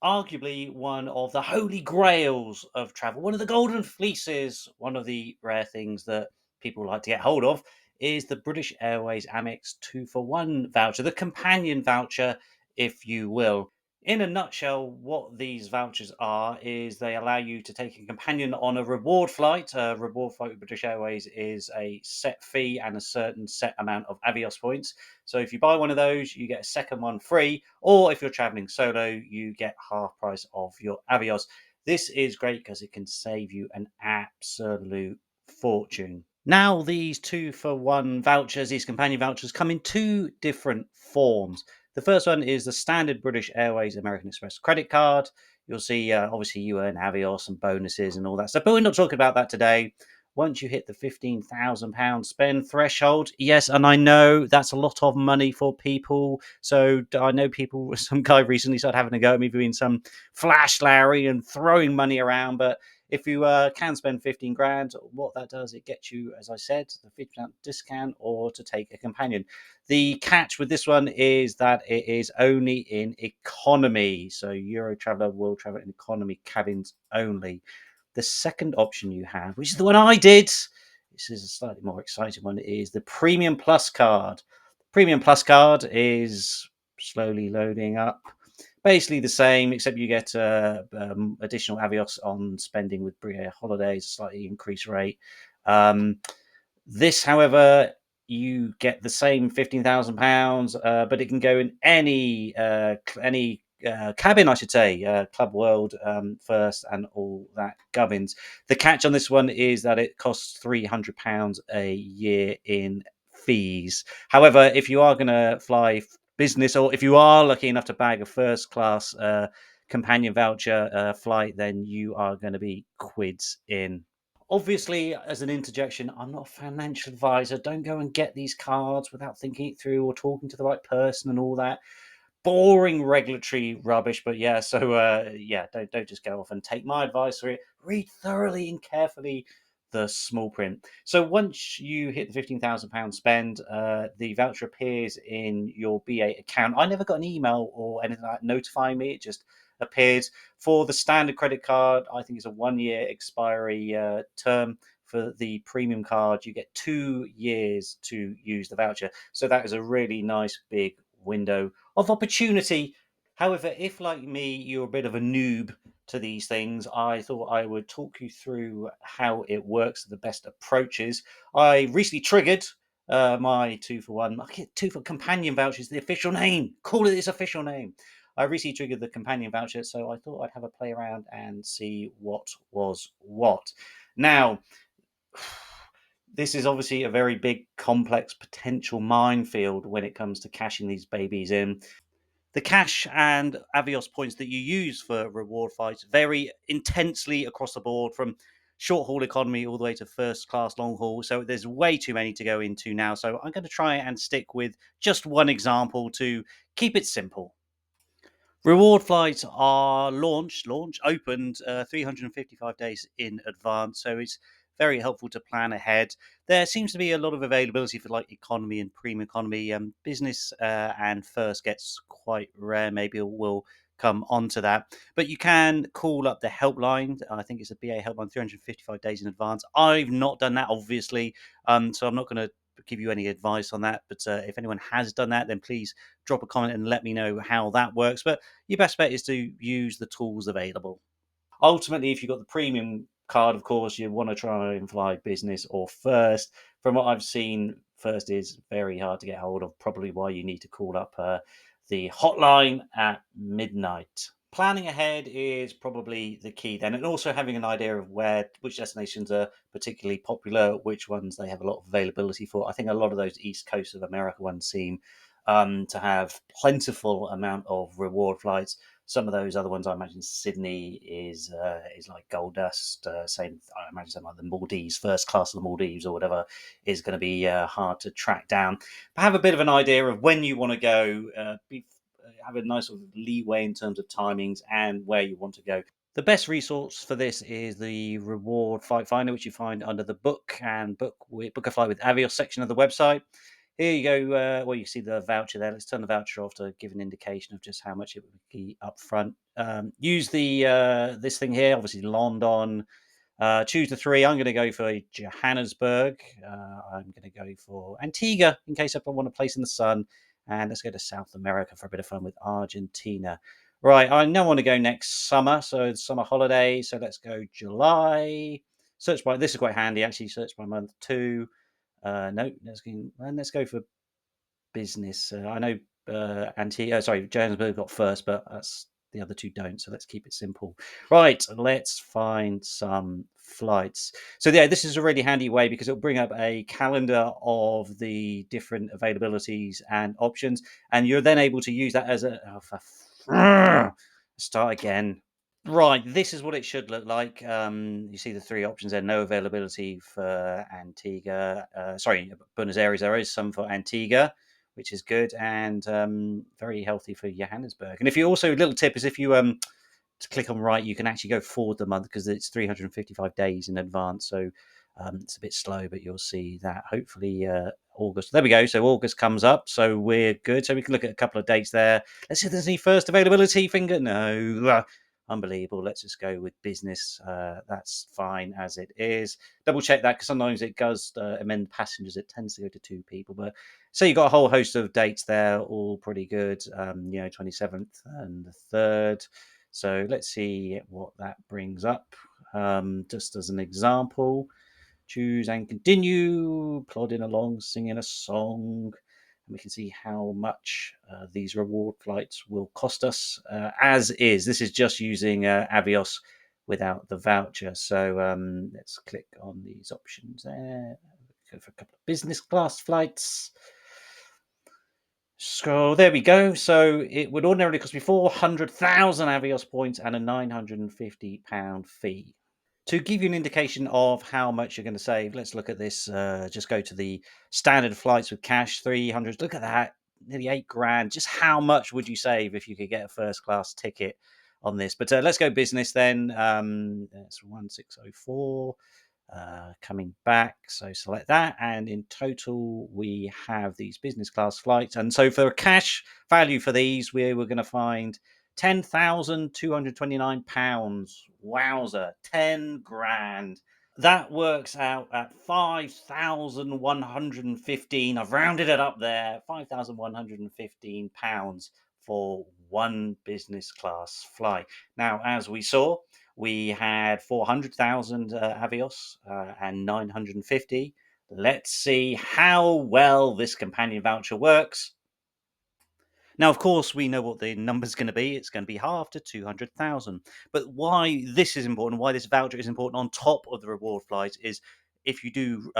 arguably one of the holy grails of travel, one of the golden fleeces, one of the rare things that people like to get hold of is the British Airways Amex 2 for 1 voucher, the companion voucher, if you will. In a nutshell, what these vouchers are is they allow you to take a companion on a reward flight. A reward flight with British Airways is a set fee and a certain set amount of Avios points. So if you buy one of those, you get a second one free, or if you're traveling solo, you get half price of your Avios. This is great because it can save you an absolute fortune. Now, these 2 for 1 vouchers, these companion vouchers, come in two different forms. The first one is the standard British Airways American Express credit card. You'll see, obviously, you earn Avios and bonuses and all that stuff, but we're not talking about that today. Once you hit the £15,000 spend threshold, yes, and I know that's a lot of money for people. So I know people, some guy recently started having a go at me doing some flash Larry and throwing money around, but if you can spend 15 grand, what that does, it gets you, as I said, the 50% discount or to take a companion. The catch with this one is that it is only in economy. So Euro Traveller will travel in economy cabins only. The second option you have, which is the one I did, this is a slightly more exciting one, is the Premium Plus card. Premium Plus card is slowly loading up. Basically the same, except you get additional Avios on spending with BA Holidays, slightly increased rate. This, however, you get the same £15,000, but it can go in any cabin, I should say, Club World first, and all that gubbins. The catch on this one is that it costs £300 a year in fees. However, if you are going to fly business, or if you are lucky enough to bag a first class companion voucher flight, then you are going to be quids in. Obviously, as an interjection, I'm not a financial advisor. Don't go and get these cards without thinking it through or talking to the right person and all that boring regulatory rubbish. But yeah, so yeah, don't just go off and take my advice for it. Read thoroughly and carefully the small print. So once you hit the £15,000 spend, the voucher appears in your BA account. I never got an email or anything like that notifying me. It just appeared. For the standard credit card, I think it's a 1 year expiry term. For the premium card, you get 2 years to use the voucher. So that is a really nice big window of opportunity. However, if like me, you're a bit of a noob to these things, I thought I would talk you through how it works, the best approaches. I recently triggered my 2 for 1. I get 2 for companion vouchers, the official name. Call it its official name. I recently triggered the companion voucher, so I thought I'd have a play around and see what was what. Now, this is obviously a very big, complex, potential minefield when it comes to cashing these babies in. The cash and Avios points that you use for reward flights vary intensely across the board from short haul economy all the way to first class long haul. So there's way too many to go into now. So I'm going to try and stick with just one example to keep it simple. Reward flights are opened 355 days in advance, so it's very helpful to plan ahead. There seems to be a lot of availability for like economy and premium economy. Business and first gets quite rare. Maybe we'll come on to that, but you can call up the helpline. I think it's a BA helpline 355 days in advance. I've not done that, obviously, so I'm not going to give you any advice on that. But if anyone has done that, then please drop a comment and let me know how that works. But your best bet is to use the tools available. Ultimately, if you've got the premium card, of course, you want to try and fly business or first. From what I've seen, first is very hard to get hold of, probably why you need to call up the hotline at midnight. Planning ahead is probably the key then, and also having an idea of which destinations are particularly popular, which ones they have a lot of availability for. I think a lot of those East Coast of America ones seem to have plentiful amount of reward flights. Some of those other ones, I imagine Sydney is like gold dust. Same, I imagine something like the Maldives, first class of the Maldives or whatever, is going to be hard to track down. But have a bit of an idea of when you want to go. Have a nice sort of leeway in terms of timings and where you want to go. The best resource for this is the Reward Flight Finder, which you find under the book a flight with Avios section of the website. Here you go. Well, you see the voucher there. Let's turn the voucher off to give an indication of just how much it would be up front. Use the this thing here, obviously London. Choose the three. I'm going to go for Johannesburg. I'm going to go for Antigua in case I want a place in the sun. And let's go to South America for a bit of fun with Argentina. Right, I now want to go next summer. So it's summer holiday. So let's go July. Search by, this is quite handy actually. Search by month too. No, let's go for business. I know Johannesburg got first, but that's the other two don't. So let's keep it simple. Right, let's find some flights. So yeah, this is a really handy way because it'll bring up a calendar of the different availabilities and options, and you're then able to use that as a start again. Right, this is what it should look like. You see the three options there. No availability for Antigua. Buenos Aires. There is some for Antigua, which is good, and very healthy for Johannesburg. And if you also, little tip is if you to click on right, you can actually go forward the month because it's 355 days in advance. So it's a bit slow, but you'll see that hopefully August. There we go. So August comes up. So we're good. So we can look at a couple of dates there. Let's see if there's any first availability finger. No. Unbelievable. Let's just go with business. That's fine as it is. Double check that because sometimes it does amend passengers. It tends to go to two people. But so you've got a whole host of dates there, all pretty good. 27th and the 3rd. So let's see what that brings up. Just as an example, choose and continue, plodding along, singing a song. And we can see how much these reward flights will cost us as is. This is just using Avios without the voucher. So let's click on these options there. Go for a couple of business class flights. So there we go. So it would ordinarily cost me 400,000 Avios points and a £950 fee. To give you an indication of how much you're going to save, let's look at this. Just go to the standard flights with cash, 300. Look at that, nearly 8 grand. Just how much would you save if you could get a first class ticket on this? But let's go business then. That's 1604. Coming back, so select that, and in total we have these business class flights. And so for a cash value for these, we were going to find £10,229. Wowzer, 10 grand. That works out at 5,115. I've rounded it up there. £5,115 for one business class flight. Now, as we saw, we had 400,000 Avios and 950. Let's see how well this companion voucher works. Now, of course, we know what the number's going to be. It's going to be half to 200,000. But why this is important, why this voucher is important on top of the reward flights is if you do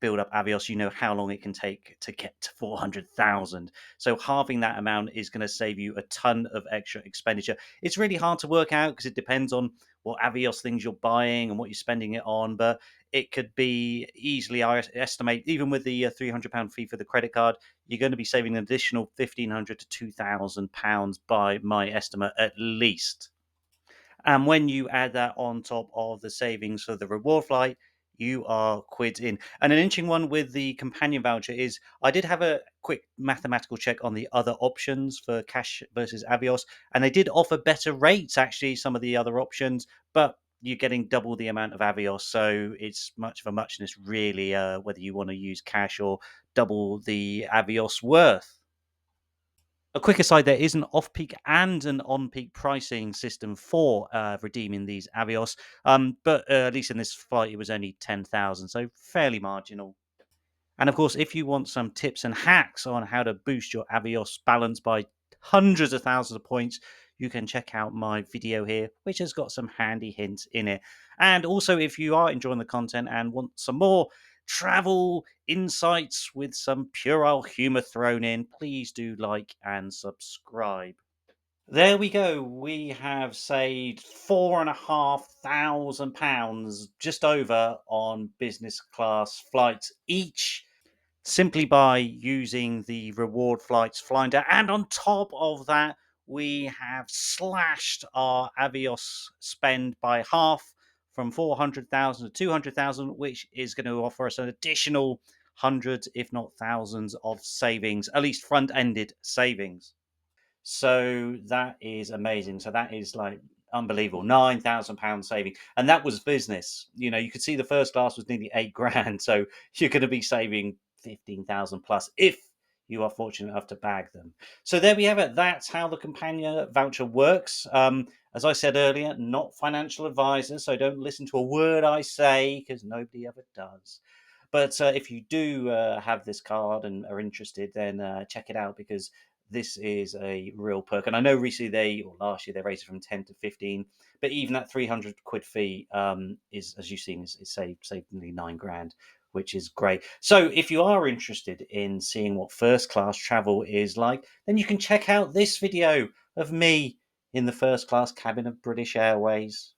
build up Avios, you know how long it can take to get to 400,000. So halving that amount is going to save you a ton of extra expenditure. It's really hard to work out because it depends on what Avios things you're buying and what you're spending it on. But it could be easily, I estimate, even with the £300 fee for the credit card, you're going to be saving an additional £1,500 to £2,000 by my estimate at least. And when you add that on top of the savings for the reward flight, you are quid in. And an interesting one with the companion voucher is I did have a quick mathematical check on the other options for cash versus Avios, and they did offer better rates, actually, some of the other options, but you're getting double the amount of Avios. So it's much of a muchness, really, whether you want to use cash or double the Avios worth. A quick aside, there is an off-peak and an on-peak pricing system for redeeming these Avios, but at least in this flight it was only 10,000, so fairly marginal. And of course, if you want some tips and hacks on how to boost your Avios balance by hundreds of thousands of points, you can check out my video here, which has got some handy hints in it. And also, if you are enjoying the content and want some more travel insights with some puerile humor thrown in, please do like and subscribe. There we go. We have saved £4,500, just over, on business class flights each, simply by using the reward flights finder. And on top of that, we have slashed our Avios spend by half from 400,000 to 200,000, which is going to offer us an additional hundreds, if not thousands, of savings, at least front-ended savings. So that is amazing. So that is like unbelievable. £9,000 saving. And that was business. You could see the first class was nearly 8 grand. So you're going to be saving 15,000 plus if you are fortunate enough to bag them. So there we have it. That's how the companion voucher works. As I said earlier, not financial advisors. So don't listen to a word I say because nobody ever does. But if you do have this card and are interested, then check it out because this is a real perk. And I know recently or last year, they raised it from 10 to 15, but even that 300 quid fee is, as you've seen, is saved nearly 9 grand, which is great. So if you are interested in seeing what first class travel is like, then you can check out this video of me in the first class cabin of British Airways.